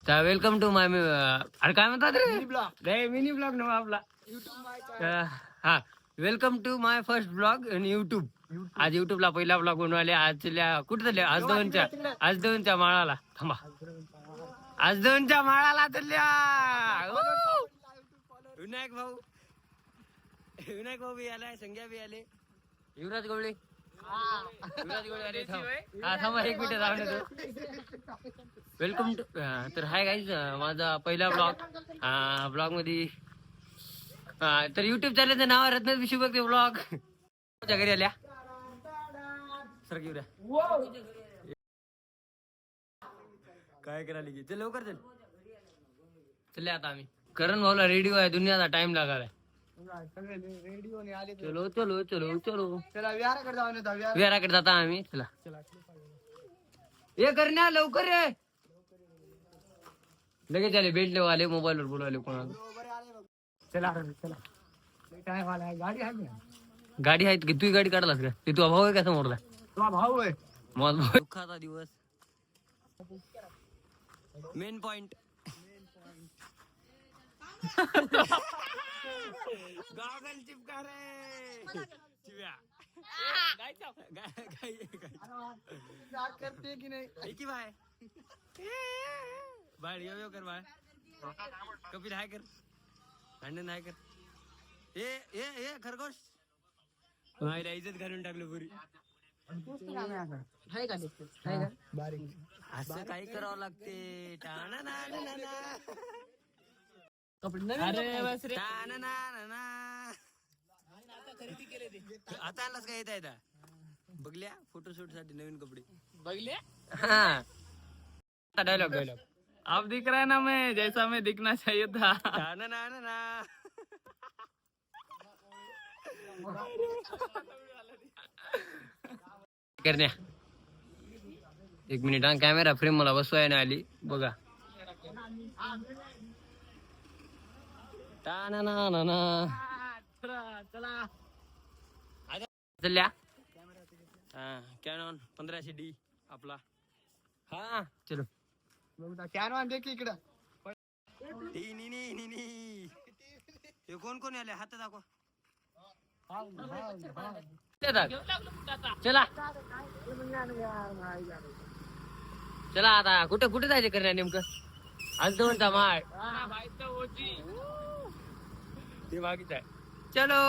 तर welcome to माय अरे काय म्हणतात रे मिनी ब्लॉग नव्हा आपला हा welcome to my first blog in YouTube. आज युट्यूबला पहिला ब्लॉग बनवाले. आजल्या कुठे चालले? आज दोनच्या माळाला थांबा. आज दोनच्या माळाला चालल्या. विनायक भाऊ बी आलाय, संग्या बी आले, युवराज गवळे आले. हा थांबा एक मिनिट थांबा. वेलकम टू तर हाय गाईज, माझा पहिला ब्लॉग मध्ये तर युट्यूब चॅनलचं नाव आहे रत्नागिरी शिवभक्ती ब्लॉग. घरी आल्या सर घेऊया काय करायला की चल लवकर चल आता आम्ही करण भाऊला रेडिओ आहे, दुनियाचा टाइम लागायला. चलो चलो चलो चलो चला विहाराकडे जाता आम्ही. चला हे करण्या लवकर रे. लगेच आले, भेटले आले, मोबाईल वर बोलवले कोणाला. चला गाडी आहे की तू गाडी काढलास का? ते तुझा भाऊ आहे का समोरला? तुझा भाऊ आहे. दुःखाचा दिवस मेन पॉइंट. गॉगल चिपका रे चिव्या करते की नाही की बाय बाळ यो कर बाळ. कपिल हाय कर, भांडण हाय कर. ए खरगोश मायला इज्जत घालून टाकलं पुरी. असं काही करावं लागते. आता आणलास काय येता बघल्या फोटोशूट साठी नवीन कपडे बघल्या. हा डायलॉग अब दिख रहा है ना मैं जैसा मैं दिखना चाहिए था. ना करण्या एक मिनिट हा कॅमेरा फ्रेम मला बसवाय ना आली बघा. चल्या कॅनॉन 1500D आपला. हा चलो कॅनॉन देख इकडं. हे कोण आले हात दाखवा. चला आता कुठे जायचं करण्या नेमकं? आज दोनचा माळ ते मागीच आहे. चलो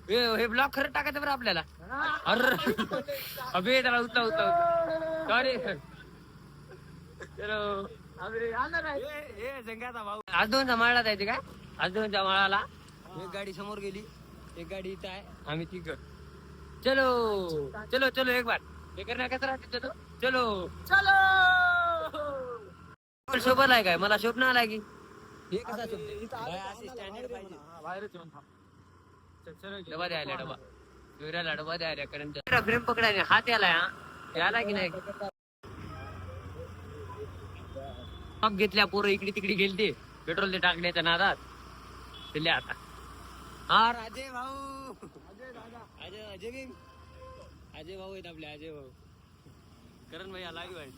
हे ब्लॉग खरं टाकायचं बरं आपल्याला. अरे त्याला उचला सॉरी. चलो भाऊ आज दोनचा माळला जायचे काय? आज दोनच्या माळाला एक गाडी समोर गेली, एक गाडी इथं आहे, आम्ही तिघ. चलो चलो चलो एक बार हे करण्या कसं राहते. चलो चलो चलो शोभल आहे काय? मला शोभना आलाय की हे कसा स्टँडर्ड पाहिजे. डबा द्यायला डबा द्यायला कारण फ्रेम पकडायला हात याला की नाही. घेतल्या पोरं इकडे तिकडे गेलते पेट्रोल ते टाकण्याच्या नादात. दिले आता हा राजे भाऊ अजय भाऊ आहेत आपले. अजय भाऊ करण भाई लाईव्ह आहे.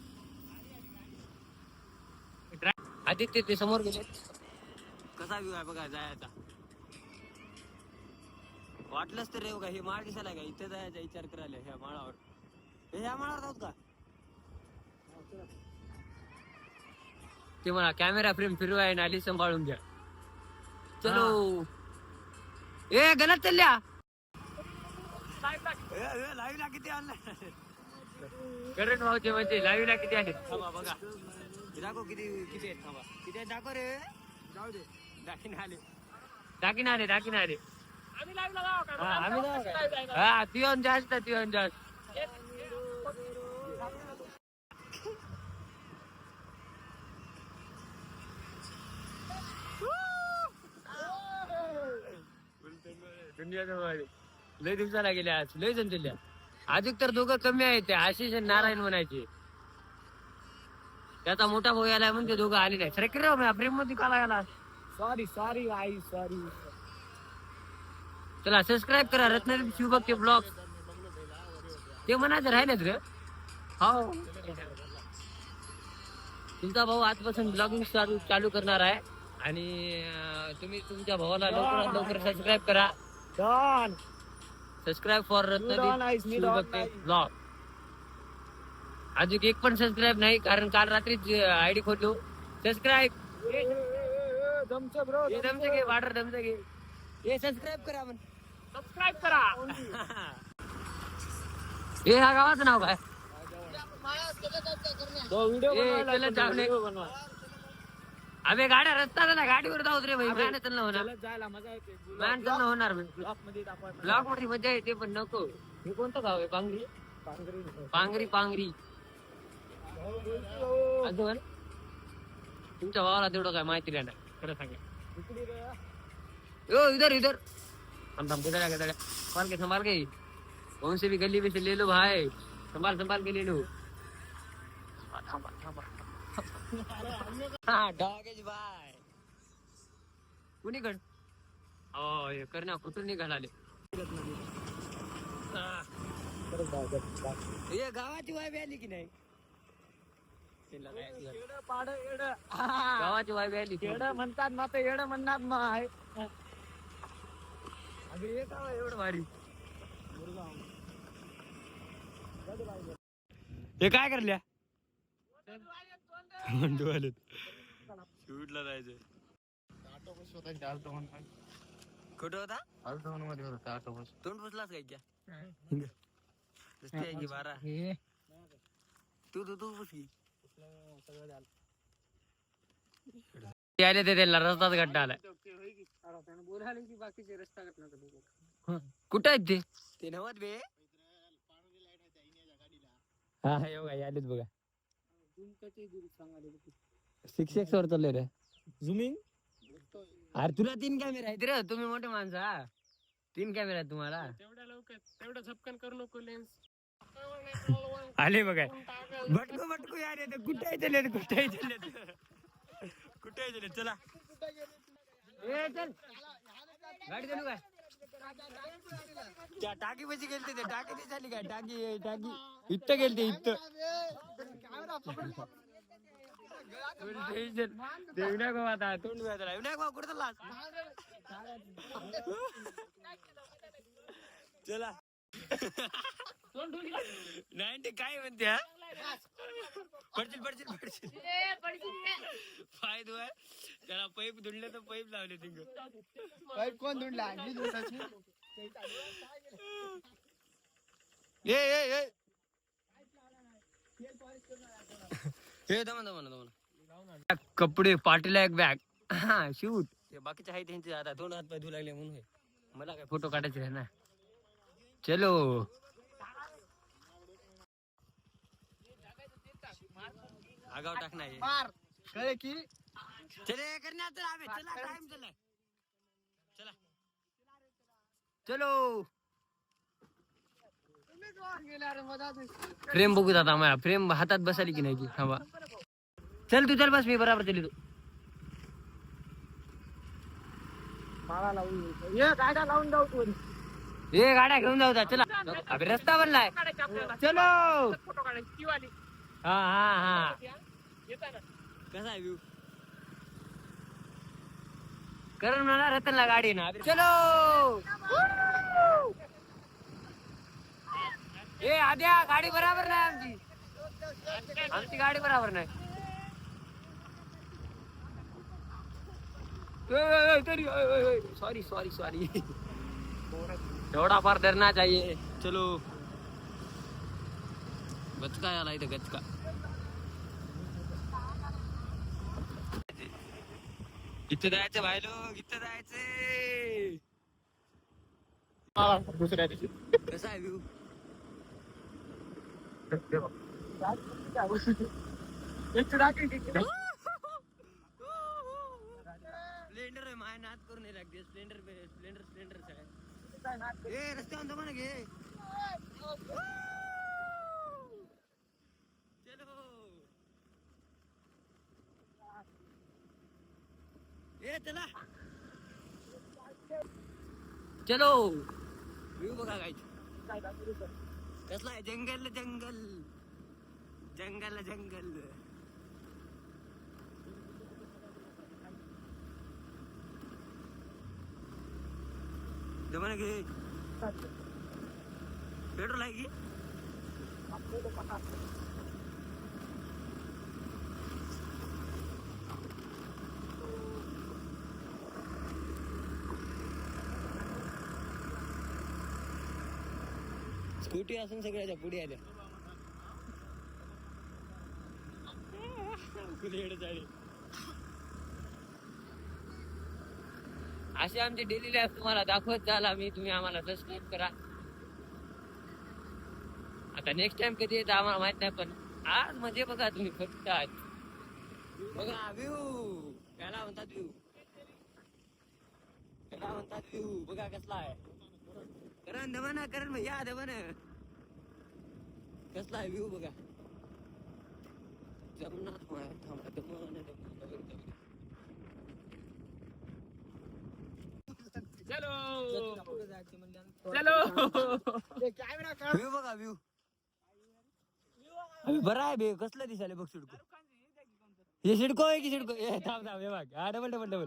आदित्य ते समोर गेले. कसा व्ह्यू आहे बघा जायचा. वाटलंच तर रे बघा हे माळ दिसायला का इथे जायचा विचार करायला ह्या माळावर. ह्या माळावर जाऊत का ते म्हणा कॅमेरा फ्रेम फिरवाय नाली सांभाळून घ्या. चलो ए गलत चालल्या लाईव्ह ला किती आणला करण भाऊचे म्हणजे लाईव्ह ला किती आले थांबा बघा दाखव किती आहेत. थांबा किती आहेत दाखव रे. जाऊ दे दाखीन आले हा तिवन जास्त लय दिवसाला गेले. आज लय जण दिल्या. अजून तर दोघं कमी आहेत ते आशिष आणि नारायण म्हणायचे. त्याचा मोठा भाऊ आलाय म्हणून ते दोघं आले नाही. सर प्रेम मध्ये काला गेला. Sorry I sorry. चला सबस्क्राईब करा रत्नागिरी शिवभक्ती ब्लॉग. ते म्हणायचं राहिलेच रे. हो तुमचा भाऊ आजपासून ब्लॉगिंग चालू करणार आहे आणि तुम्ही तुमच्या भावाला लवकरात लवकर सबस्क्राईब करा. Subscribe for Ratnadeep blog. अजून एक पण सबस्क्राईब नाही कारण काल रात्रीच आयडी खोललो. सबस्क्राईब दमचे घे वाटर दमचे घे हे सबस्क्राईब करा आपण. सबस्क्राईब करा. हे ह्या गावाचं नाव काय? व्हिडिओ बनवा. अबे गाड्या रस्ता ना गाडीवर जाऊ रे भाई. मॅन चालणं होणार. जायला मजा येते. मॅन चालणं होणार. ब्लॉक मध्ये ब्लॉक मध्ये मजा येते पण नको. हे कोणतं गाव आहे? पांगरी पांगरी. अजून तुमच्या भावाला तेवढं काय माहिती नाही खरं सांगा. यो इधर संभाल के कौन सी भी गली में से ले लो भाई. संभाल के ले लो. डॉगेज बाय कुणीकड करण्या कुठून निघाले. हे गावाची वाय आली की नाही? गावाची वाय आली. येड म्हणतात ना ते येड म्हणणार नाही. एवढं भारी. हे काय करल्या? शूटला जायचं. कुठं होता? तोंड पुसलाच काय क्या? बारा तू पुस की. आले ते त्यांना रस्ताच गड्डा आलाय. कुठं आहेत ते नवत बे. हा आलेच बघा. 6x वर चालले रे. झुमिंग. अरे तुला 3 कॅमेरा आहेत रे. तुम्ही मोठे माणसं. 3 कॅमेरा आहेत तुम्हाला. तेवढं झपकन करू नको. लेन्स आले बघा. भटकू यार येते. कुठे चले चला. चल गाडी चालू काय? त्या टाकी पशी गेलते ते. टाकी ती झाली काय? टाकी इथं गेलते इथं. विनायक बाबा आता तोंड विनायक बाबा कुठं चालला? चला. नाही ते काय म्हणते. पडशील फायदो आहे त्याला. पाईप धुंडले तर पाईप लावले. तिंग पाईप कोण धुंडला? कपडे पाटीला एक बॅग. हा शूट. ते बाकीचे आहे त्यांचे आता 2 हात पाय धुऊ लागले म्हणून. मला काय फोटो काढायचे आहे ना. चलो आगाव टाकणार कळे की. चले करण्यात चला. टाइम चला. चलो फ्रेम बघू आता. माझ्या फ्रेम हातात बसाली की नाही की. थांबा. चल तू चल बस. मी बराबर चली. तू हे गाड्या घेऊन जाऊ. चला अभि रस्ता बनलाय. चलो. हा कसा आहे व्ह्यू? करण म्हणा रतनला गाडी ना. चलो. ए आद्या गाडी बराबर नाही आमची गाडी बराबर नाही. सॉरी थोड़ा फार डरना चाहिए. चलो गचका आला इथं. गचका इथं जायचं भाई लोक. इथं जायचं. दुसऱ्या दिवशी कसा आहे व्ह्यू? स्प्लेंडर आहे. माय नाद करून लागते. स्प्लेंडर आहे. रस्त्यावर जमा ना घे. चला चलो. व्ह्यू बघा काय कसला आहे. जंगल जमाना घे पेट्रोल आहे की स्कूटी असून सगळ्याच्या पुढे आल्या असे आमचे डेली लाईफ तुम्हाला दाखवत जाल आम्ही तुम्ही आम्हाला सबस्क्राईब करा आता नेक्स्ट टाइम कधी येतं आम्हाला माहित नाही पण आज म्हणजे बघा तुम्ही फक्त आज बघा व्ह्यू त्याला म्हणतात व्ह्यू त्याला म्हणतात व्ह्यू बघा कसला आहे करण दमन करण भैया दमन कसला आहे व्ह्यू बघा जगन्नाथ थांबा दमन चलो व्ह्यू बघा व्ह्यू बरं आहे बे कसलं दिसायला बघ सिडको हे सिडको आहे की सिडको थांब थांब हे बघ हा डबल डबल डबल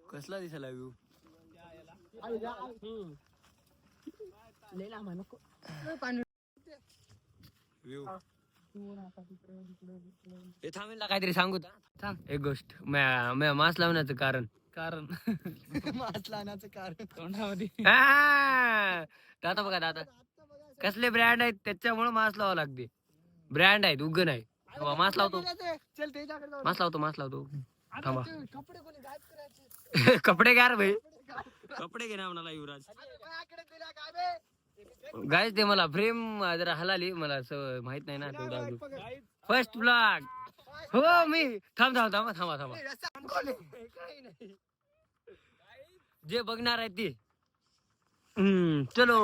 कसला दिसायला व्ह्यू व्ह्यू हे थांबेल काहीतरी सांगू थांब एक गोष्ट म्या मास्क लावण्याचं कारण मास्क लावण्याचं कारण तोंडामध्ये दादा बघा दादा कसले ब्रँड आहेत त्याच्यामुळे मास्क लावावं लागते ब्रँड आहेत उगं नाही मास्क लावतो चल त्याच्याकडे जाऊ. मास्क लावतो थांबा कपडे कोणी गायब करायचे कपडे घ्या रे भाई कपडे घे ना म्हणाला युवराज माझ्याकडे दिला काय बे गायच ते मला फ्रेम जरा हलाली मला असं माहित नाही ना तेवढा फर्स्ट ब्लॉग हो मी थांबा जे बघणार आहे ते चलो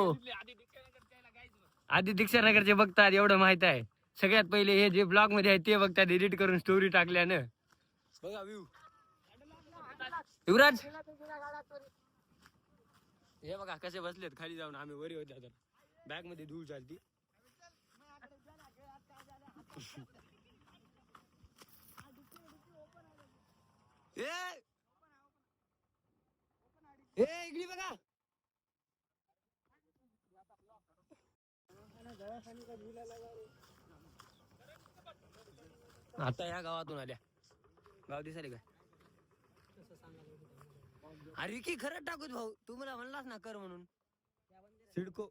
आधी दीक्षानगरचे बघतात एवढं माहित आहे सगळ्यात पहिले हे जे ब्लॉग मध्ये आहे ते बघतात एडिट करून स्टोरी टाकल्यानं बघा व्ह्यू युवराज हे बघा कसे बसलेत खाली जाऊन आम्ही वरी होते आता बॅग मध्ये धूळ चालती इकडे बघा आता या गावातून आल्या गाव दिसाले काय अरे की खरंच टाकूच भाऊ तू मला म्हणलास ना कर म्हणून सिडको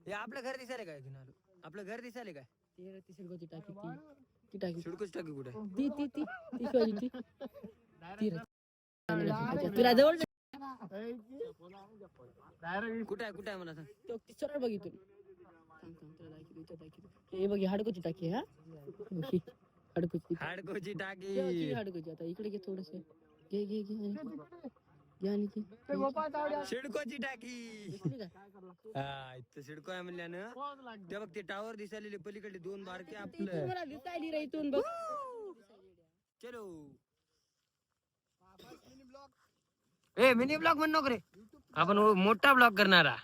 हे आपलं घर दिसायला काय आपलं घर दिसायला काय सिडकोची टाकी ती टाकी सिडकोच टाकी कुठे तुला जवळ कुठे आहे मला सांग सरळ बघितून हे बघ हाडकोची टाकी हा हाडकोची हाडकोची टाकी हाडकोची आता इकडे घे थोडस घे घे घे आणि घे सिडकोची टाकी हा इथं सिडको आहे म्हणल्यानं ते बघ ते टावर दिसायलेले पलीकडे दोन बारके आपलं मला दिसायली रे इथून बघ चलो ए मिनी ब्लॉग म्हण नको रे आपण मोठा ब्लॉग करणारा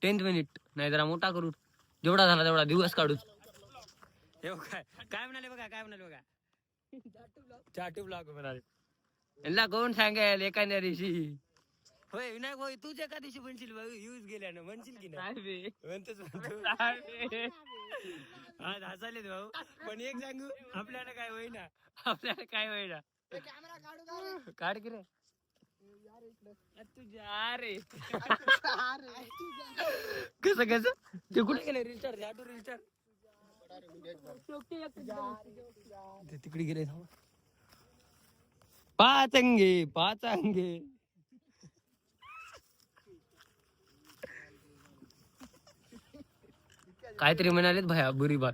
10 मिनिट नाही जरा मोठा करू जेवढा झाला तेवढा दिवस काढू काय म्हणाले बघा चाटू ब्लॉग म्हणाले यांना कोण सांगेल एखाद्या दिवशी होय विनायक भाऊ तूच एका दिवशी म्हणशील भाऊ यूज गेल्यानं म्हणशील की नाही म्हणतोच आज हसाले भाऊ पण एक सांगू आपल्याला काय होईना काढ की रे तुझ्या रे कस ते कुठे गेले रिचार्ज ऑटो रिचार्ज तिकडे गेले पाचंगे काहीतरी म्हणालेत भया बुरी बात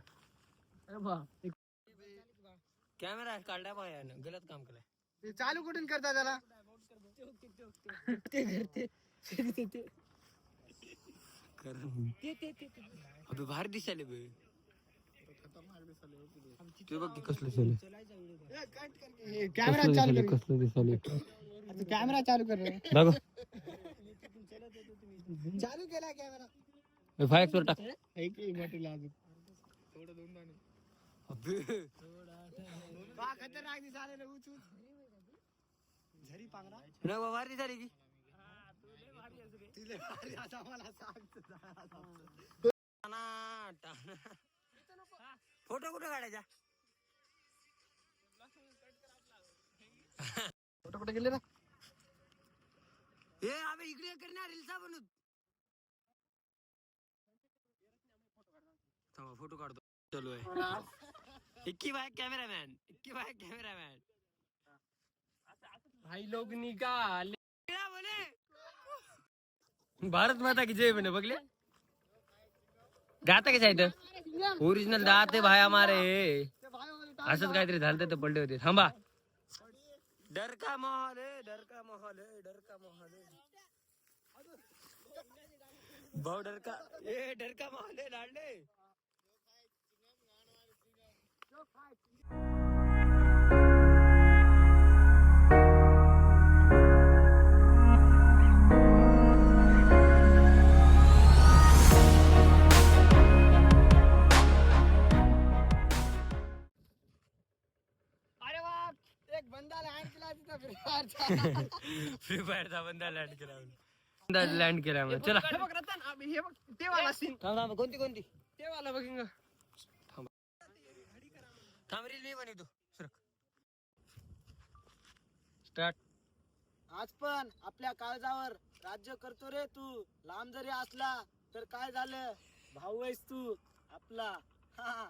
कॅमेरा काढला भाया गलत काम केलंय चालू कुठून करता त्याला अबे भारी दिसायले बे ते बघ कसलं दिसायले कॅमेरा चालू कसलं दिसायले कॅमेरा चालू कर रे बघ चालू केला कॅमेरा फायक्स वर टाक वारी झाली की फोटो कुठं काढायचा फोटो कुठे गेले ना हे आम्ही इकडे करणार रील्सा बनवत फोटो काढतो चलो आहे इक्की बाय कॅमेरामॅन भाई लोग निकाल भारत माता की जय म्हणे बघले गाता कशा इथं ओरिजिनल दाते भाई हमारे असंच काहीतरी झालं तर पडले होते थांबा डर का माहौल है बहुत डर का माहौल है लाडले फ्री फायरचा बंदा लँड केला म्हणून. चला थांब कोणती थांब रील मी बनवतो स्टार्ट आज पण आपल्या काळजावर राज्य करतो रे तू लांब जरी असला तर काय झालं भाऊ आहेस तू आपला हा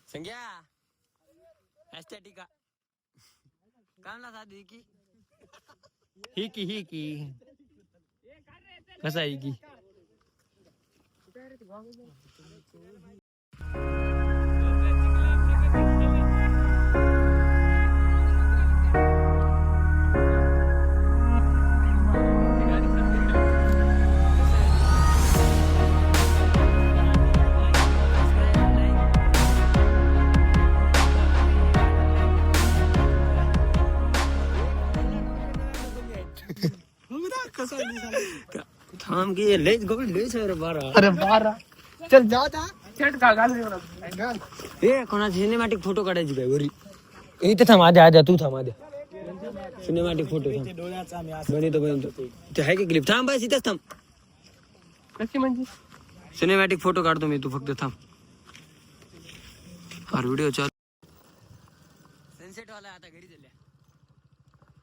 संग्या ऍस्थेटिका काढला साधी ही की कसा आहे की थांब की लयच गोल लयच रे बारा अरे बारा चल जाऊ था शर्ट का घाल ए कोणा सिनेमॅटिक फोटो काढायची काय वरी इथे थांब आद्या तू थांब आद्या सिनेमॅटिक फोटो बनवतो ते आहे की क्लिप थांब बस इथेच थांब कशी म्हणजे सिनेमॅटिक फोटो काढतो मी तू फक्त थांब अरे व्हिडिओ चालू सनसेट वाला आता घरी झाल्या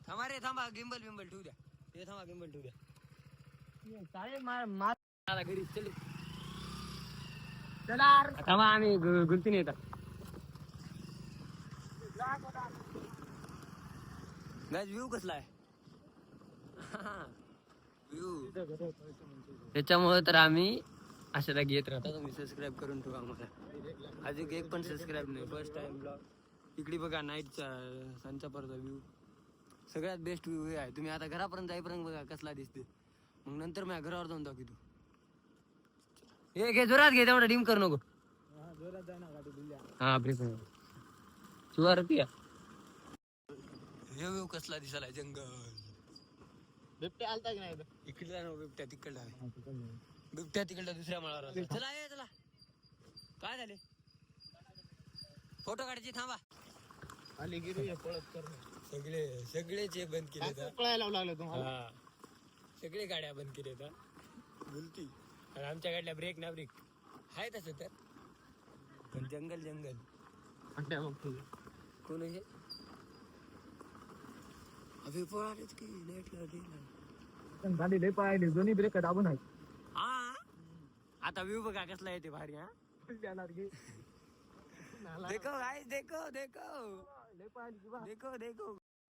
थांबा रे थांबा गिंबल ठेवू द्या ते थांबा गिंबल ठेवू द्या घरी चल थांबा आम्ही गुंतीने येतात व्ह्यू कसला आहे त्याच्यामुळे तर आम्ही अशाला घेत राहतो तुम्ही सबस्क्राईब करून ठेवा आम्हाला अजून एक पण सबस्क्राईब नाही फर्स्ट टाइम ब्लॉग इकडे बघा नाईटचा संचापरचा व्ह्यू सगळ्यात बेस्ट व्ह्यू हे आहे तुम्ही आता घरापर्यंत जाईपर्यंत बघा कसला दिसते मग नंतर मी घरावर जाऊन दाखवी तू हे घे जोरात घे तेवढा डिम करू नको हा ब्रेक चुवार व्ह्यू कसला दिसायला जंगल बिबट्या आलता की नाही इकडला ना बिबट्या तिकडला दुसऱ्या माळावर चला ये चला काय झाले फोटो काढायची थांबा आली गिरी पळत कर सगळेचे बंद केले पळायला लागलं तुम्हाला हा सगळे गाड्या बंद केले बोलती आणि आमच्या गाडीला ब्रेक ना ब्रेक आहे तसं तर पण जंगल कोण आहे अभि पळालेत की नाईटला गाडी लय पळायली दोन्ही ब्रेक दाबून आहे हा आता व्ह्यू बघा कसला येते भारी हा देखो गाइस देखो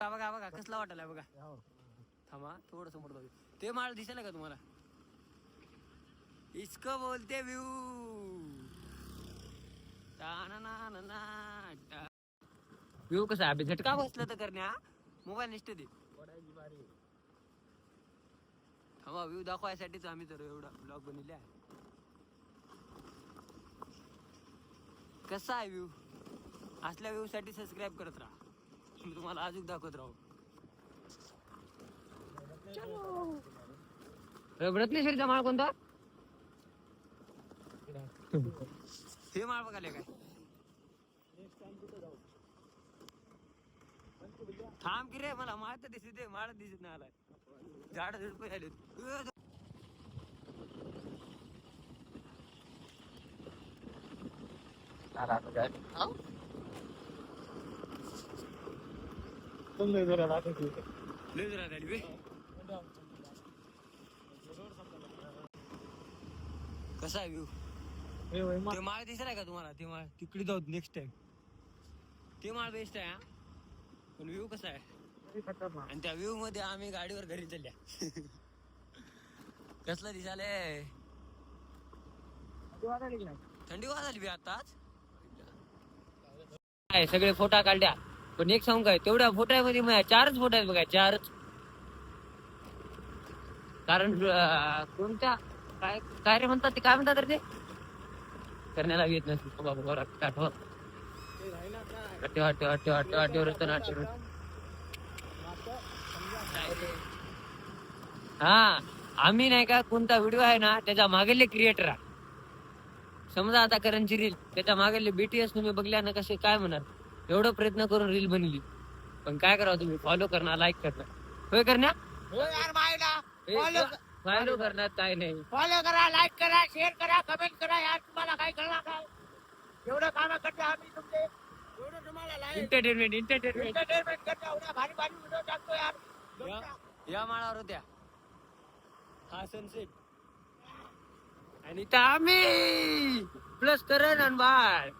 बघा कसला वाटायला बघा थांबा थोडं समोर जाऊ ते माळ दिसेल का तुम्हाला इसको बोलते व्यू व्यू कसा आहे झटका बसला तर करण्या मोबाईल निष्ठ दे थांबा व्ह्यू दाखवायसाठीच आम्ही तर एवढा ब्लॉग बनवले आहे कसा आहे व्ह्यू असल्या व्ह्यू साठी सबस्क्राईब करत राहा मी तुम्हाला अजून दाखवत राहू रत्नेश्वरीचा माळ कोणता? हे माळ बघाले काय? थांब की रे, मला माळ तर दिसत आहे, माळ दिसत नाही आलाय. झाड झुडपं झाले. कसा आहे व्ह्यू? ते माळ दिसलाय का तुम्हाला? ते माळ तिकडे जाऊ नेक्स्ट टाइम. ते माळ बेस्ट आहे हा. पण व्ह्यू कसा आहे? आणि त्या व्ह्यू मध्ये आम्ही गाडीवर घरी चालल्या. कसला दिसाले? थंडी वाजाली बी आताच. काय सगळे फोटा काढल्या, पण एक सांगू काय, तेवढ्या फोटोमध्ये माझ्या 4च फोटो आहेत बघा, 4च. कारण कोणत्या काय काय रे म्हणतात ते, काय म्हणतात रे ते, करण्याला येत नसेल बाबा. हा, आम्ही नाही का कोणता व्हिडिओ आहे ना त्याच्या मागेले क्रिएटर आहे. समजा आता करणची रील, त्याच्या मागेले BTS तुम्ही बघल्या ना कसे काय म्हणणार, एवढं प्रयत्न करून रील बनली, पण काय करावं तुम्ही, फॉलो करणार, लाईक करणार. होय करण्या, फॉलो करणार काय नाही. फॉलो करा, लाईक करा, शेअर करा, कमेंट करा यार. तुम्हाला काय करणार काय? एवढं काम करते आम्ही तुमचे. एवढं तुम्हाला एंटरटेनमेंट करते. एवढ्या भारी भारी व्हिडिओ टाकतो यार. या माळावर होत्या हा सनसेट, आणि इथं आम्ही प्लस करण आणि बाळ.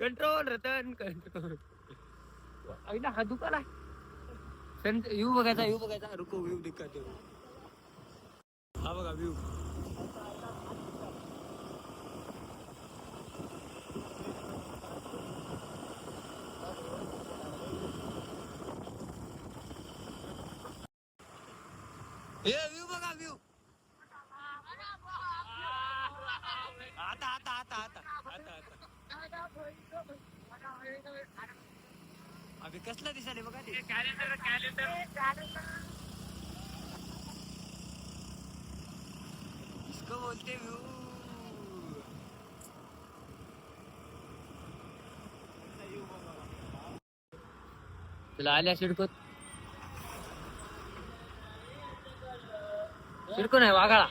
Control Ratan control. आईला हा दुकान आहे. व्ह्यू बघायचा रुको, व्ह्यू दिखते. हा बघा व्ह्यू. व्ह्यू बघा व्ह्यू. आता अभि कसला दिसाले बघा ते. इसको बोलते व्ह्यू. तुला आल्या सिडको नाही, वाघाळा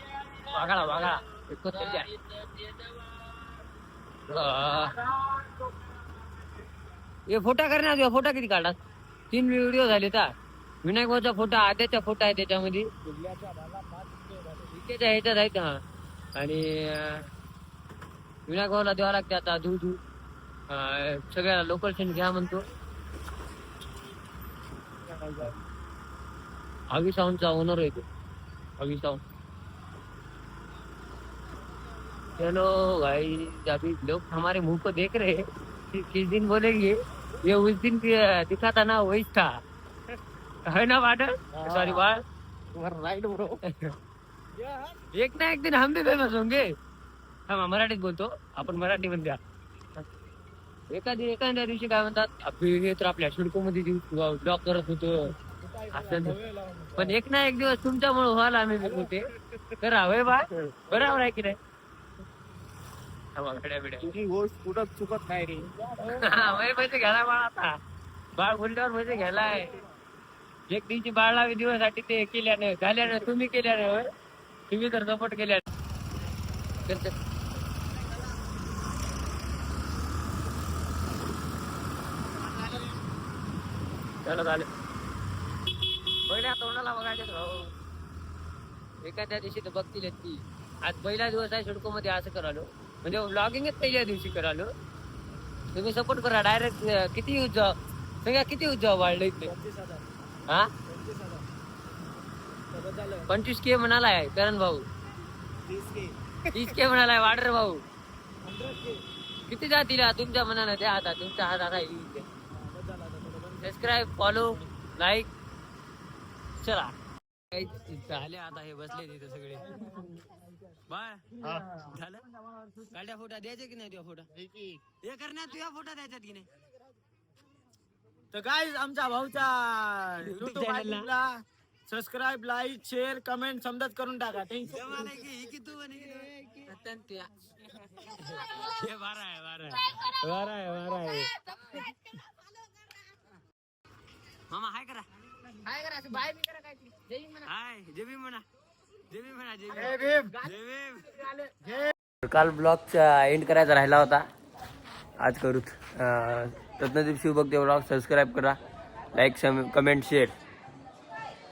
सिडको त्याच्या. हे फोटा करण्यात, फोटा किती काढतात? 3 व्हिडिओ झाले. तर विनायक भाऊचा फोटा, आद्याचा फोटा आहे त्याच्यामध्ये, ह्याच्यात आहेत. हा, आणि विनायक भाऊला द्यावा लागते आता दूध. सगळ्या लोकल घ्या म्हणतो. अभि सावंतचा ओनर आहे तो, अभि सावंत. चलो भाई, अभी लोग हमारे मुंह को देख रहे हैं, किस दिन बोलेंगे ये उस दिन दिखा था ना वही था, है ना वाटर? सॉरी बाळ, राईट ब्रो. एक ना एक दिन हम भी फेमस होंगे. हा, मराठीत बोलतो आपण, मराठी मध्ये. एखाद्या दिवशी काय म्हणतात, हे तर आपल्या सिडको मध्ये ब्लॉग करत होतो असं, पण एक ना एक दिवस तुमच्यामुळे व्हायला आम्ही होते. तर हवंय बा, बरोबर आहे की नाही? तुझी गोष्ट कुठं चुकत नाही रे. पैसे घ्यायला बाळ, आता बाळ बोलल्यावर पैसे घ्यायलाय. एक दिवशी बाळला दिवसासाठी ते केल्याने झाल्याने, तुम्ही केल्याने होय, तुम्ही तर सपोर्ट केल्याने. चला झालं. पहिल्या तोंडाला बघायचं भाऊ, एखाद्या दिवशी तर बघतील ती. आज पहिला दिवस आहे सिडको मध्ये, असं करालो म्हणजे व्लॉगिंगच पहिल्या दिवशी करालो. तुम्ही सपोर्ट करा. डायरेक्ट किती यूज सगळ्या किती यूज वाढलं इथे? हा, 25K म्हणालाय करण भाऊ, 30K म्हणालाय वाडर भाऊ. किती जातील तुमच्या मनानं? द्या आता, तुमच्या हातात आहे. Subscribe, follow, like. चला झाले आता, हे बसले तिथे सगळे. बाय झालं. काढ्या फोटा द्यायचे की नाही? तुझ्या फोटा हे करण्यात, तुझ्या फोटा द्यायच्यात की नाही? तर गाईज आमच्या भाऊच्या युट्यूब चॅनलला सबस्क्राईब, लाईक, शेअर, कमेंट समजाच करून टाका. टेन्शन मामा हाय करा. काय करा बाय मी करा काय जय हिंद म्हणा. हाय जय भीम म्हणा. जय भीम म्हणा. जय जय भीम. भीम. जय भीम. काल ब्लॉगचा एंड करायचा राहिला होता, आज करूत. रत्नदीप शिवभक्ती ब्लॉग सबस्क्राईब करा, लाईक, कमेंट, शेअर.